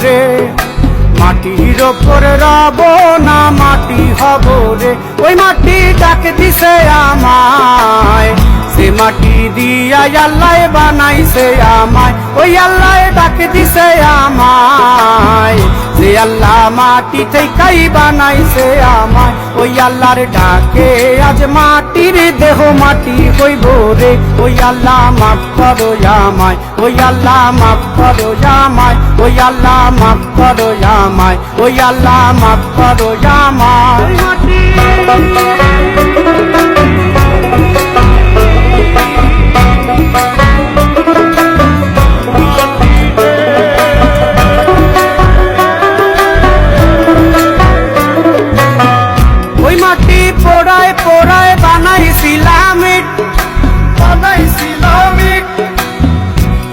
রে, মাটির ওপরে রব না মাটি হব রে। ওই মাটি ডাক দিছে আমায়, সে মাটি দিয়া আল্লাহ বানাইছে আমায়। ওই আল্লাহ ডাক দিছে আমায়, যে আল্লাহ মাটি থেকেই বানাইছে আমায়। ওই আল্লাহর ডাকে আজ মাটির দেহ মাটি হইব রে। ওই আল্লাহ মাফ করো আমায়, ওই আল্লাহ মাফ করো আমায়, ওই আল্লাহ মাফ করো আমায়, ওই আল্লাহ মাফ করো আমায়। ওই মাটি পোড়ায় পোড়ায় বানাইছিলাম ইট,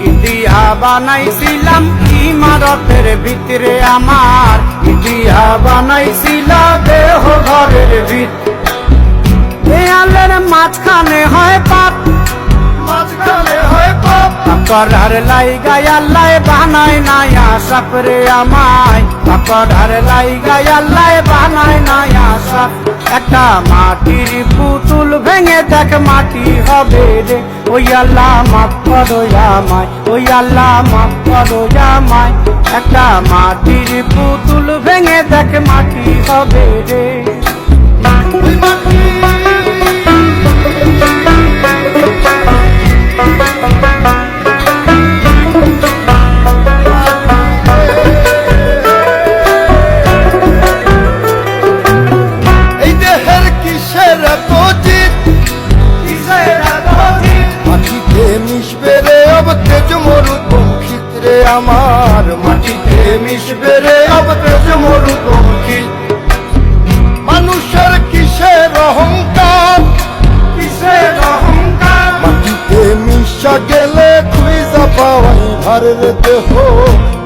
ইটিয়া বানাইছিলাম ইমারতের ভিতরে আমার, ইটিয়া বানাইছিল দেহ ঘরের ভিত। দেয়ালের মাঝখানে হয় পাপ, মাঝখানে হয় পাপ, করার লাইগায় আল্লাহ বানায় নাই আশাপ রে আমায়। করার লাইগায় আল্লাহ বানায় নাই আশাপ। একটা মাটির পুতুল ভেঙে দেখ মাটি হবে রে। ওই আল্লাহ মাফ করো আমায়, ওই আল্লাহ মাফ করো আমায়। একটা মাটির পুতুল ভেঙে দেখ মাটি হবে রে। আমার মাটিতে মিশবে রে अब তেজ মরুপঙ্খিত। মানুষের কিসের অহংকার, কিসের অহংকার, মাটিতে মিশা গেলে খুঁজা পাওয়াই ভারের দেহ।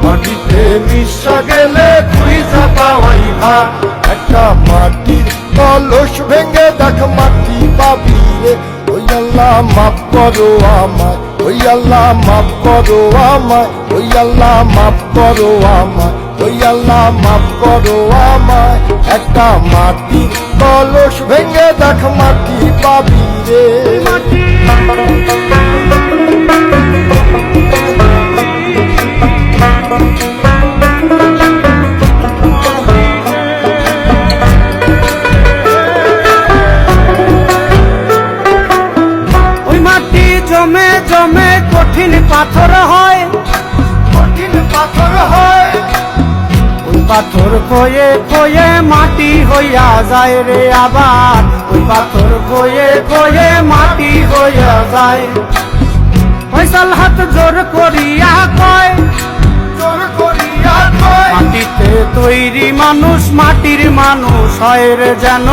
মাটিতে মিশা গেলে খুঁজা পাওয়াই ভার। একটা মাটির কলস ভেঙে দেখ মাটি পাবি রে। ওই আল্লাহ মাফ করো আমায়, ওই আল্লাহ মাফ করো আমায়, ওই আল্লাহ মাফ করো আমায়, ওই আল্লাহ মাফ করো আমায়। একটা মাটির কলস ভেঙে দেখ মাটি পাবি রে। জমে জমে কঠিন পাথর হয়, কঠিন পাথর হয়। ওই পাথর কয়ে কয়ে মাটি হইয়া যায় রে আবার। ওই পাথর কয়ে কয়ে মাটি হইয়া যায়। ফয়সাল হাত জোর করিয়া কয়, জোর করিয়া কয়, মাটিতে তৈরি মানুষ মাটির মানুষ হয় রে যেন।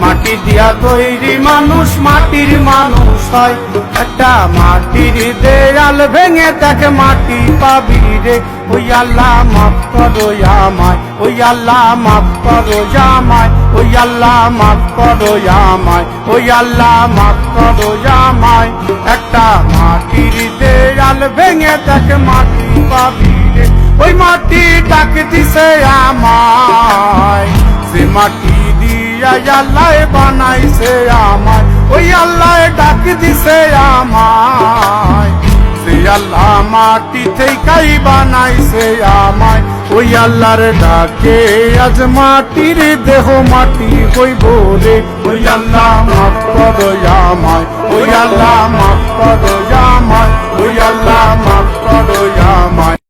মাটি দিয়া তৈরি মানুষ মাটির মানুষ হয়। একটা মাটির দেয়াল ভেঙে দেখ মাটি পাবি রে। ওই আল্লাহ মাফ করো আমায়, ওই আল্লাহ মাফ করো আমায়, ওই আল্লাহ মাফ করো আমায়, ওই আল্লাহ মাফ করো আমায়। একটা মাটির দেয়াল ভেঙে দেখ মাটি পাবি রে। ওই মাটি ডাক দিছে আমায়, সে মাটি দিয়া আল্লাহ বানাইছে আমায়। ওই আল্লাহ ডাক দিছে আমায়, সে আল্লাহ মাটি থেকেই বানাইছে আমায়। ওই আল্লাহর ডাকে আজ মাটির দেহ মাটি হইব রে। ওই আল্লাহ মাফ করো আমায়, ওই আল্লাহ মাফ করো আমায়, ওই আল্লাহ মাফ করো আমায়।